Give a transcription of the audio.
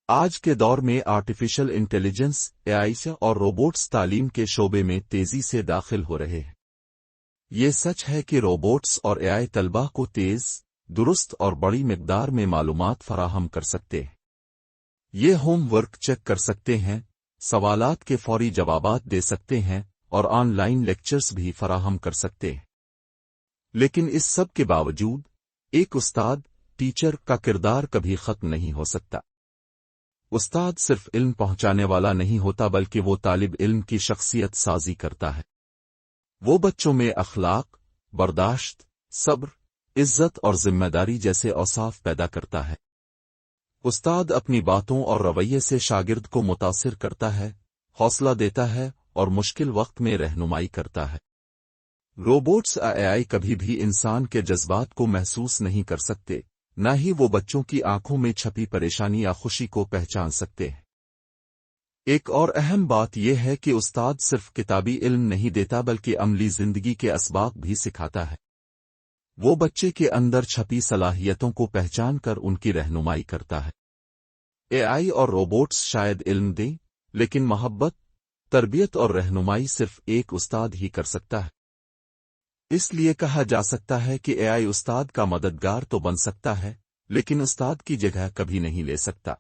آج کے دور میں آرٹیفیشل انٹیلیجنس اے اور روبوٹس تعلیم کے شعبے میں تیزی سے داخل ہو رہے ہیں۔ یہ سچ ہے کہ روبوٹس اور اے طلباء کو تیز، درست اور بڑی مقدار میں معلومات فراہم کر سکتے ہیں۔ یہ ہوم ورک چیک کر سکتے ہیں، سوالات کے فوری جوابات دے سکتے ہیں اور آن لائن لیکچرز بھی فراہم کر سکتے ہیں۔ لیکن اس سب کے باوجود ایک استاد، ٹیچر کا کردار کبھی ختم نہیں ہو سکتا۔ استاد صرف علم پہنچانے والا نہیں ہوتا بلکہ وہ طالب علم کی شخصیت سازی کرتا ہے۔ وہ بچوں میں اخلاق، برداشت، صبر، عزت اور ذمہ داری جیسے اوصاف پیدا کرتا ہے۔ استاد اپنی باتوں اور رویے سے شاگرد کو متاثر کرتا ہے، حوصلہ دیتا ہے اور مشکل وقت میں رہنمائی کرتا ہے۔ روبوٹس اے کبھی بھی انسان کے جذبات کو محسوس نہیں کر سکتے، نہ ہی وہ بچوں کی آنکھوں میں چھپی پریشانی یا خوشی کو پہچان سکتے ہیں۔ ایک اور اہم بات یہ ہے کہ استاد صرف کتابی علم نہیں دیتا بلکہ عملی زندگی کے اسباق بھی سکھاتا ہے۔ وہ بچے کے اندر چھپی صلاحیتوں کو پہچان کر ان کی رہنمائی کرتا ہے۔ اے اور روبوٹس شاید علم دیں، لیکن محبت، تربیت اور رہنمائی صرف ایک استاد ہی کر سکتا ہے۔ اس لیے کہا جا سکتا ہے کہ اے استاد کا مددگار تو بن سکتا ہے، لیکن استاد کی جگہ کبھی نہیں لے سکتا۔